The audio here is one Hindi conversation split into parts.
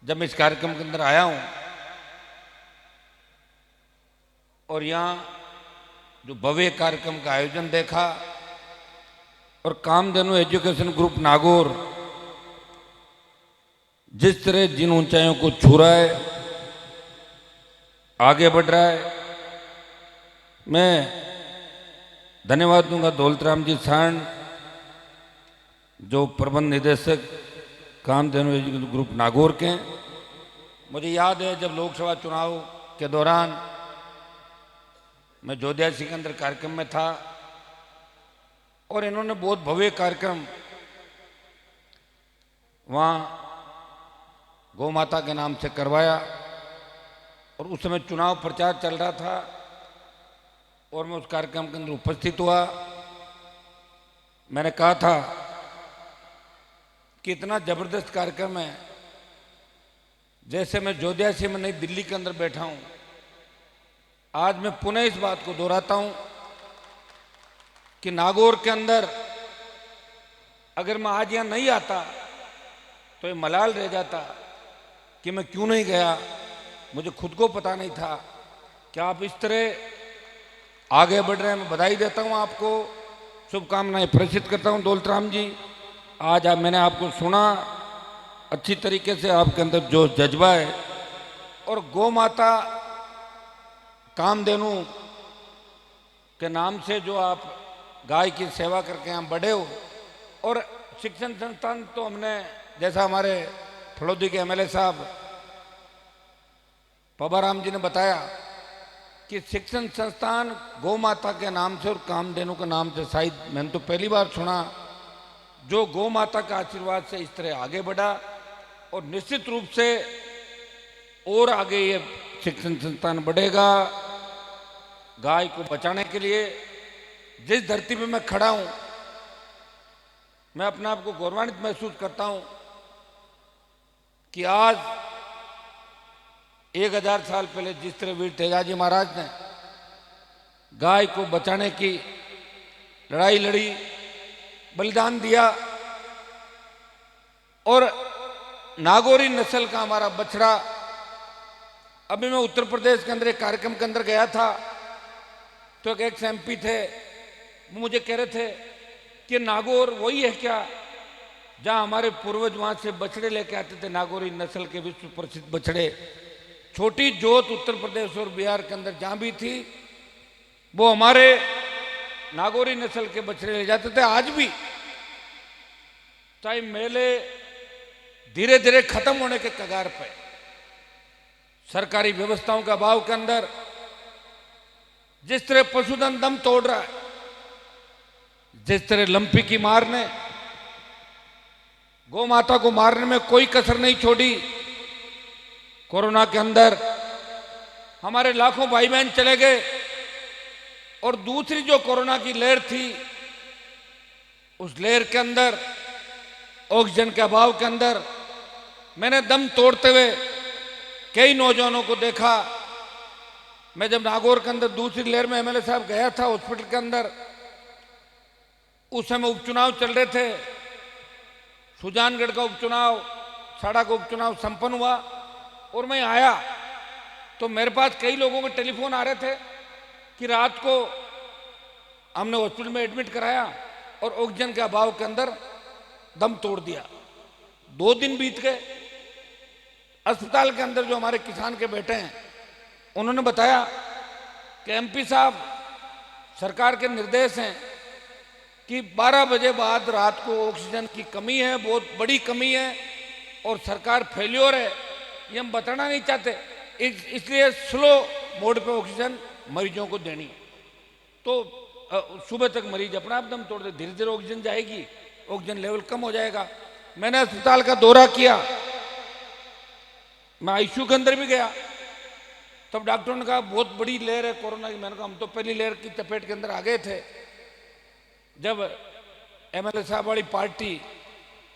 जब मैं इस कार्यक्रम के अंदर आया हूं और यहाँ जो भव्य कार्यक्रम का आयोजन देखा और कामधेनु एजुकेशन ग्रुप नागौर जिस तरह जिन ऊंचाइयों को छू रहा है, आगे बढ़ रहा है, मैं धन्यवाद दूंगा दौलतराम जी सांड जो प्रबंध निदेशक कामधेनु एजुकेशन ग्रुप नागौर के। मुझे याद है जब लोकसभा चुनाव के दौरान मैं जोध्या सिकंदर कार्यक्रम में था और इन्होंने बहुत भव्य कार्यक्रम वहाँ गौ माता के नाम से करवाया और उस समय चुनाव प्रचार चल रहा था और मैं उस कार्यक्रम के अंदर उपस्थित हुआ। मैंने कहा था कि इतना जबरदस्त कार्यक्रम है, जैसे मैं जोध्या से मैं नई दिल्ली के अंदर बैठा हूं। आज मैं पुनः इस बात को दोहराता हूं कि नागौर के अंदर अगर मैं आज यहां नहीं आता तो ये मलाल रह जाता कि मैं क्यों नहीं गया। मुझे खुद को पता नहीं था कि आप इस तरह आगे बढ़ रहे हैं। मैं बधाई देता हूं, आपको शुभकामनाएं प्रेषित करता हूं। दौलतराम जी, आज मैंने आपको सुना अच्छी तरीके से, आपके अंदर जो जज्बा है और गौ माता कामधेनु के नाम से जो आप गाय की सेवा करके यहाँ बड़े हो। और शिक्षण संस्थान तो हमने, जैसा हमारे फलोदी के एमएलए साहब पबाराम जी ने बताया कि शिक्षण संस्थान गौ माता के नाम से और कामधेनु के नाम से, शायद मैंने तो पहली बार सुना, जो गौ माता का आशीर्वाद से इस तरह आगे बढ़ा। और निश्चित रूप से और आगे ये शिक्षण संस्थान बढ़ेगा गाय को बचाने के लिए। जिस धरती पे मैं खड़ा हूं, मैं अपने आप को गौरवान्वित महसूस करता हूं कि आज 1000 साल पहले जिस तरह वीर तेजाजी महाराज ने गाय को बचाने की लड़ाई लड़ी, बलिदान दिया, और नागौरी नस्ल का हमारा बछड़ा। अभी मैं उत्तर प्रदेश के अंदर एक कार्यक्रम के अंदर गया था तो एक एक्स एमपी थे, वो मुझे कह रहे थे कि नागौर वही है क्या जहां हमारे पूर्वज वहां से बछड़े लेके आते थे, नागौरी नस्ल के विश्व प्रसिद्ध बछड़े। छोटी जोत उत्तर प्रदेश और बिहार के अंदर जहां भी थी वो हमारे नागौरी नस्ल के बछड़े ले जाते थे। आज भी चाहे मेले धीरे धीरे खत्म होने के कगार पे, सरकारी व्यवस्थाओं का अभाव के अंदर जिस तरह पशुधन दम तोड़ रहा है, जिस तरह लंपी की मार ने गौ माता को मारने में कोई कसर नहीं छोड़ी। कोरोना के अंदर हमारे लाखों भाई बहन चले गए और दूसरी जो कोरोना की लहर थी, उस लहर के अंदर ऑक्सीजन के अभाव के अंदर मैंने दम तोड़ते हुए कई नौजवानों को देखा। मैं जब नागौर के अंदर दूसरी लहर में एमएलए साहब गया था हॉस्पिटल के अंदर, उस समय उपचुनाव चल रहे थे, सुजानगढ़ का उपचुनाव, साड़ा का उपचुनाव संपन्न हुआ और मैं आया तो मेरे पास कई लोगों के टेलीफोन आ रहे थे कि रात को हमने हॉस्पिटल में एडमिट कराया और ऑक्सीजन के अभाव के अंदर दम तोड़ दिया। 2 दिन बीत गए। अस्पताल के अंदर जो हमारे किसान के बेटे हैं उन्होंने बताया कि एमपी साहब, सरकार के निर्देश हैं कि 12 बजे बाद रात को ऑक्सीजन की कमी है, बहुत बड़ी कमी है और सरकार फेल्योर है, ये हम बताना नहीं चाहते, इसलिए स्लो मोड पे ऑक्सीजन मरीजों को देनी। तो सुबह तक मरीज अपना आप दम तोड़ दे, धीरे धीरे ऑक्सीजन जाएगी, ऑक्सीजन लेवल कम हो जाएगा। मैंने अस्पताल का दौरा किया, मैं आईसीयू के अंदर भी गया, तब डॉक्टरों ने कहा बहुत बड़ी लहर है कोरोना की। मैंने कहा हम तो पहली लहर की चपेट के अंदर आ गए थे। जब एमएलए साहब वाली पार्टी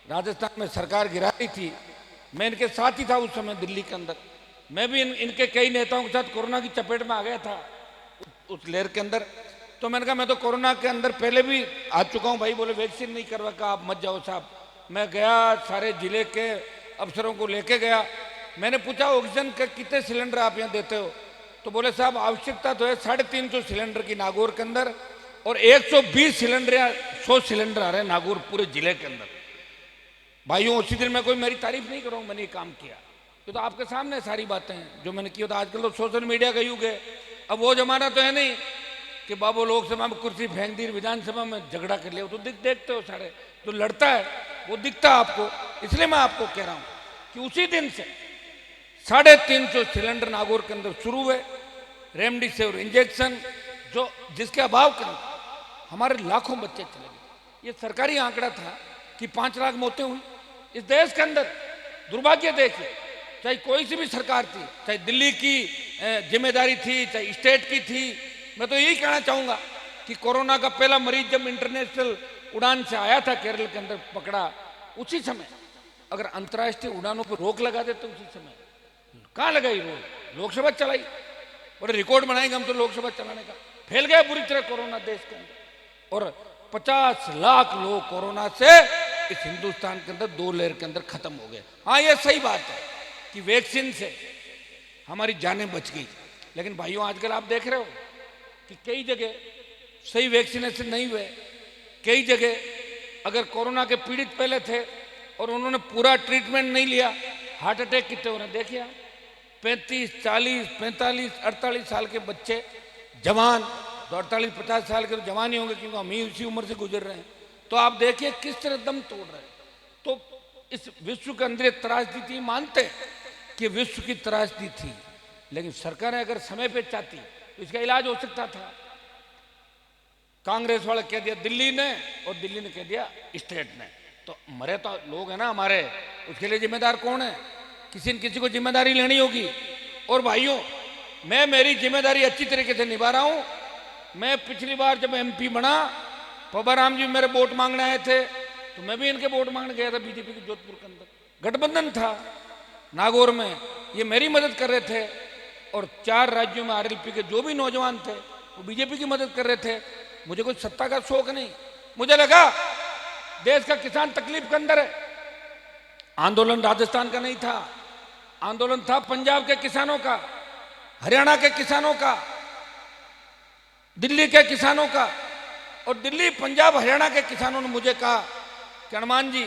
राजस्थान में सरकार गिरा रही थी, मैं इनके साथ ही था उस समय दिल्ली के अंदर। मैं भी इनके कई नेताओं के साथ कोरोना की चपेट में आ गया था उस लहर के अंदर। तो मैंने कहा मैं तो कोरोना के अंदर पहले भी आ चुका हूं भाई। बोले वैक्सीन नहीं करवा, का आप मत जाओ साहब। मैं गया, सारे जिले के अफसरों को लेके गया मैंने पूछा ऑक्सीजन के कितने सिलेंडर आप यहाँ देते हो, तो बोले साहब आवश्यकता तो है 350 सिलेंडर की नागौर के अंदर, और 120 सिलेंडर या 100 सिलेंडर आ रहे हैं नागौर पूरे जिले के अंदर। भाइयों उसी दिन मैं कोई मेरी तारीफ नहीं करूँ, मैंने ये काम किया, ये तो आपके सामने सारी बातें हैं जो मैंने की। तो आजकल तो सोशल मीडिया का युग है, अब वो जमाना तो है नहीं कि बाबू लोकसभा में कुर्सी फेंक दी, विधानसभा में झगड़ा कर लिया। वो तो देखते हो सारे, जो लड़ता है वो दिखता है आपको। इसलिए मैं आपको कह रहा हूं कि उसी दिन से 350 सिलेंडर नागौर के अंदर शुरू हुए, रेमडेसिविर इंजेक्शन, जो जिसके अभाव के अंदर हमारे लाखों बच्चे चले गए। ये सरकारी आंकड़ा था कि 5 लाख मौतें हुई इस देश के अंदर। दुर्भाग्य देखिए, चाहे कोई सी भी सरकार थी, चाहे दिल्ली की जिम्मेदारी थी, चाहे स्टेट की थी, मैं तो यही कहना चाहूंगा कि कोरोना का पहला मरीज जब इंटरनेशनल उड़ान से आया था केरल के अंदर पकड़ा, उसी समय अगर अंतर्राष्ट्रीय उड़ानों पर रोक लगा देते, उसी समय कहां लगाई रोक, लोकसभा चलाई, बड़े रिकॉर्ड बनाएंगे हम तो लोकसभा चलाने का। फैल गया बुरी तरह कोरोना देश के अंदर, और 50 लाख लोग कोरोना से इस हिंदुस्तान के अंदर 2 लहर के अंदर खत्म हो गए। हाँ, ये सही बात है कि वैक्सीन से हमारी जानें बच गई, लेकिन भाइयों आजकल आप देख रहे हो कि कई जगह सही वैक्सीनेशन नहीं हुए। कई जगह अगर कोरोना के पीड़ित पहले थे और उन्होंने पूरा ट्रीटमेंट नहीं लिया, हार्ट अटैक कितने हो रहे हैं देखिए आप। 35, 40, 45, 48 साल के बच्चे, जवान, तो 48-50 साल के तो जवान ही होंगे क्योंकि हम ही उसी उम्र से गुजर रहे हैं। तो आप देखिए किस तरह दम तोड़ रहे हैं। तो इस विश्व के अंदर त्रासदी थी, मानते हैं कि विश्व की त्रासदी थी, लेकिन सरकारें अगर समय पे चाहती तो इसका इलाज हो सकता था। कांग्रेस वाले कह दिया दिल्ली ने, और दिल्ली ने कह दिया स्टेट ने। तो मरे तो लोग हैं ना हमारे, उसके लिए जिम्मेदार कौन है? किसी न किसी को जिम्मेदारी लेनी होगी। और भाइयों, मैं मेरी जिम्मेदारी अच्छी तरीके से निभा रहा हूं। मैं पिछली बार जब एमपी बना, पब्बाराम जी मेरे वोट मांगने आए थे, तो मैं भी इनके वोट मांगने गया था बीजेपी के जोधपुर के अंदर। गठबंधन था नागौर में, ये मेरी मदद कर रहे थे, और 4 राज्यों में आरएलपी के जो भी नौजवान थे वो बीजेपी की मदद कर रहे थे। मुझे कोई सत्ता का शौक नहीं, मुझे लगा देश का किसान तकलीफ के अंदर है। आंदोलन राजस्थान का नहीं था, आंदोलन था पंजाब के किसानों का, हरियाणा के किसानों का, दिल्ली के किसानों का। और दिल्ली, पंजाब, हरियाणा के किसानों ने मुझे कहा कि हनुमान जी,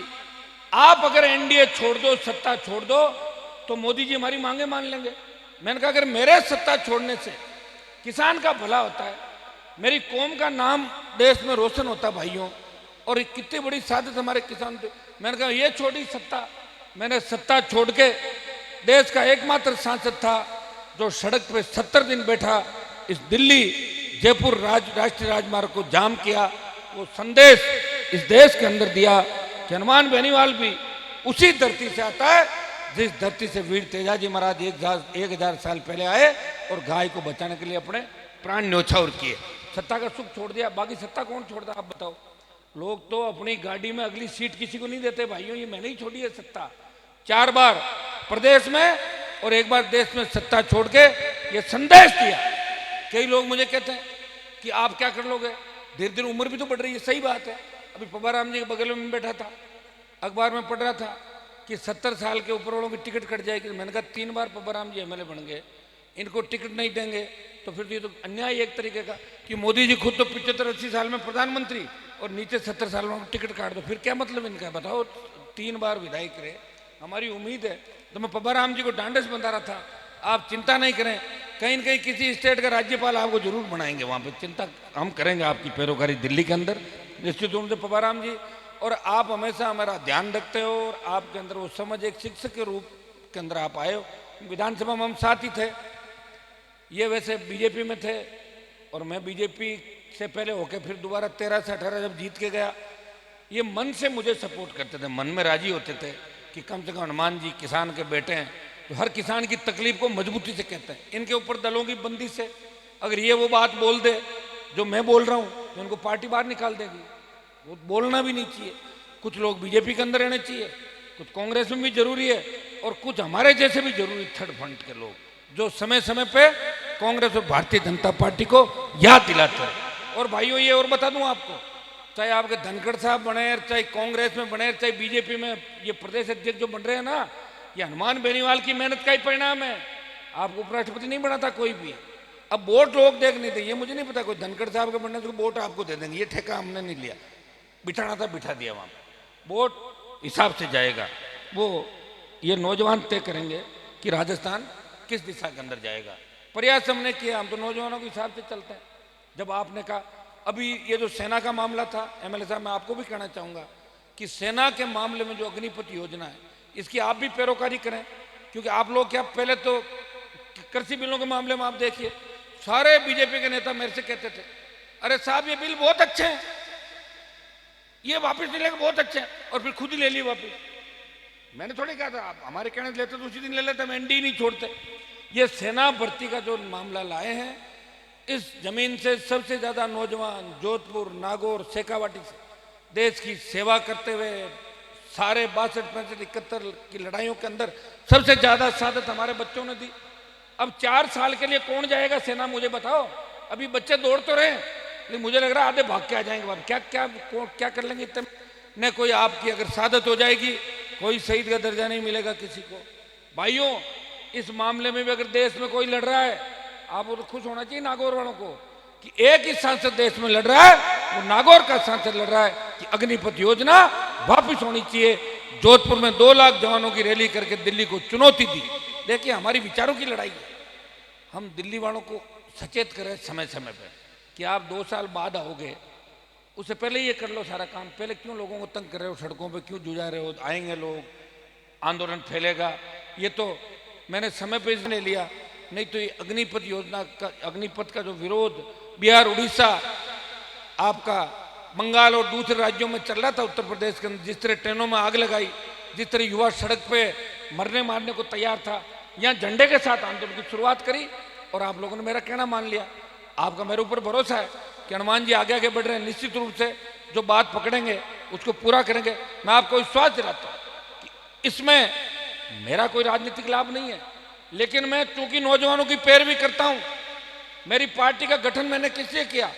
आप अगर एनडीए छोड़ दो, सत्ता छोड़ दो, तो मोदी जी हमारी मांगे मान लेंगे। मैंने कहा अगर मेरे सत्ता छोड़ने से किसान का भला होता है, मेरी कौम का नाम देश में रोशन होता है भाइयों, और कितनी बड़ी सादत हमारे किसान थे। मैंने कहा ये छोड़ी सत्ता। मैंने सत्ता छोड़ के देश का एकमात्र सांसद था जो सड़क पे 70 दिन बैठा, इस दिल्ली जयपुर राष्ट्रीय राजमार्ग को जाम किया। वो संदेश इस देश के अंदर दिया कि हनुमान बेनीवाल भी उसी धरती से आता है जिस धरती से वीर तेजाजी महाराज 1000 साल पहले आए और गाय को बचाने के लिए अपने प्राण न्योछावर किए। सत्ता का सुख छोड़ दिया, बाकी सत्ता कौन छोड़ता आप बताओ? लोग तो अपनी गाड़ी में अगली सीट किसी को नहीं देते भाइयों। ये मैंने ही छोड़ी है सत्ता, 4 बार प्रदेश में और 1 बार देश में सत्ता छोड़ के ये संदेश दिया। कई लोग मुझे कहते हैं कि आप क्या कर लोगे, धीरे धीरे उम्र भी तो बढ़ रही है। सही बात है। अभी पब्बाराम जी के बगल में बैठा था, अखबार में पढ़ रहा था कि 70 साल के ऊपर वालों की टिकट कट जाएगी। मैंने कहा 3 बार पब्बाराम जी एमएलए बन गए, इनको टिकट नहीं देंगे तो फिर ये तो अन्याय एक तरीके का कि मोदी जी खुद तो 75-80 साल में प्रधानमंत्री और नीचे 70 साल में टिकट काट दो, फिर क्या मतलब इनका बताओ? 3 बार विधायक रहे। हमारी उम्मीद है, तो मैं पब्बाराम जी को डांडस बंधा रहा था, आप चिंता नहीं करें, कहीं न कहीं किसी स्टेट का राज्यपाल आपको जरूर बनाएंगे, वहाँ पे चिंता हम करेंगे आपकी पैरोकारी दिल्ली के अंदर निश्चित रूप से पब्बाराम जी। और आप हमेशा हमारा ध्यान रखते हो और आपके अंदर वो समझ, एक शिक्षक के रूप के अंदर आप आए हो। विधानसभा में हम साथ ही थे, ये वैसे बीजेपी में थे और मैं बीजेपी से पहले होके फिर दोबारा 13 से 18 जब जीत के गया, ये मन से मुझे सपोर्ट करते थे, मन में राजी होते थे कि कम से कम हनुमान जी किसान के बेटे हैं, तो हर किसान की तकलीफ को मजबूती से कहते हैं। इनके ऊपर दलों की बंदिश है, अगर ये वो बात बोल दे जो मैं बोल रहा हूँ तो इनको पार्टी बाहर निकाल देगी। वो बोलना भी नहीं चाहिए। कुछ लोग बीजेपी के अंदर रहने चाहिए, कुछ कांग्रेस में भी जरूरी है, और कुछ हमारे जैसे भी जरूरी थर्ड फ्रंट के लोग जो समय समय पे कांग्रेस और भारतीय जनता पार्टी को याद दिलाते हैं। और भाइयों ये और बता दूं आपको, चाहे आपके धनखड़ साहब बने, चाहे कांग्रेस में बने, चाहे बीजेपी में ये प्रदेश अध्यक्ष जो बन रहे हैं ना, ये हनुमान बेनीवाल की मेहनत का ही परिणाम है। आपको उपराष्ट्रपति नहीं बना था कोई भी। अब वोट लोग देख नहीं थे, ये मुझे नहीं पता, कोई धनखड़ साहब का बनने तो वोट आपको दे देंगे, ये ठेका हमने नहीं लिया। बिठाना था बिठा दिया वहां, वोट हिसाब से जाएगा। वो ये नौजवान तय करेंगे कि राजस्थान किस दिशा के अंदर जाएगा। प्रयास हमने किया, हम तो नौजवानों के हिसाब से चलते हैं। जब आपने कहा अभी ये जो सेना का मामला था, एमएलए साहब मैं आपको भी कहना चाहूंगा कि सेना के मामले में जो अग्निपथ योजना है इसकी आप भी पैरोकारी करें, क्योंकि आप लोग क्या पहले तो कृषि बिलों के मामले में आप देखिए, सारे बीजेपी के नेता मेरे से कहते थे अरे साहब ये बिल बहुत अच्छे हैं, ये वापस नहीं लेके बहुत अच्छे हैं, और फिर खुद ही ले लिए वापस। मैंने थोड़ी कहा था आप हमारे कहने लेते तो उसी दिन ले लेते, हम एनडी नहीं छोड़ते। ये सेना भर्ती का जो मामला लाए हैं, इस जमीन से सबसे ज्यादा नौजवान जोधपुर, नागौर, शेखावाटी से देश की सेवा करते हुए सारे 62, 65, 71 की लड़ाइयों के अंदर सबसे ज्यादा शहादत हमारे बच्चों ने दी। अब 4 साल के लिए कौन जाएगा सेना, मुझे बताओ। अभी बच्चे दौड़ तो रहे, लेकिन मुझे लग रहा है आधे भाग के आ जाएंगे बाप। क्या कर लेंगे इतने ने। कोई आपकी अगर शहादत हो जाएगी, कोई शहीद का दर्जा नहीं मिलेगा किसी को। भाइयों, इस मामले में भी अगर देश में कोई लड़ रहा है, आपको तो खुश होना चाहिए नागौर वालों को कि एक ही सांसद देश में लड़ रहा है, वो नागौर का सांसद लड़ रहा है कि अग्निपथ योजना वापिस होनी चाहिए। जोधपुर में 2 लाख जवानों की रैली करके दिल्ली को चुनौती दी। देखिए हमारी विचारों की लड़ाई है। हम दिल्ली वालों को सचेत करें समय समय पर कि आप 2 साल बाद आओगे, उससे पहले ये कर लो सारा काम। पहले क्यों लोगों को तंग कर रहे हो, सड़कों पे क्यों जुझा रहे हो? आएंगे लोग, आंदोलन फैलेगा। ये तो मैंने समय पे ले लिया, नहीं तो ये अग्निपथ योजना का, अग्निपथ का जो विरोध बिहार, उड़ीसा, आपका बंगाल और दूसरे राज्यों में चल रहा था, उत्तर प्रदेश के अंदर जिस तरह ट्रेनों में आग लगाई, जिस तरह युवा सड़क पे मरने मारने को तैयार था, यहाँ झंडे के साथ आंदोलन की शुरुआत करी और आप लोगों ने मेरा कहना मान लिया। आपका मेरे ऊपर भरोसा है कि हनुमान जी आगे आगे बढ़ रहे हैं, निश्चित रूप से जो बात पकड़ेंगे उसको पूरा करेंगे। मैं आपको विश्वास दिलाता हूँ कि इसमें मेरा कोई राजनीतिक लाभ नहीं है, लेकिन मैं चूंकि नौजवानों की पैरवी करता हूं, मेरी पार्टी का गठन मैंने किससे किया?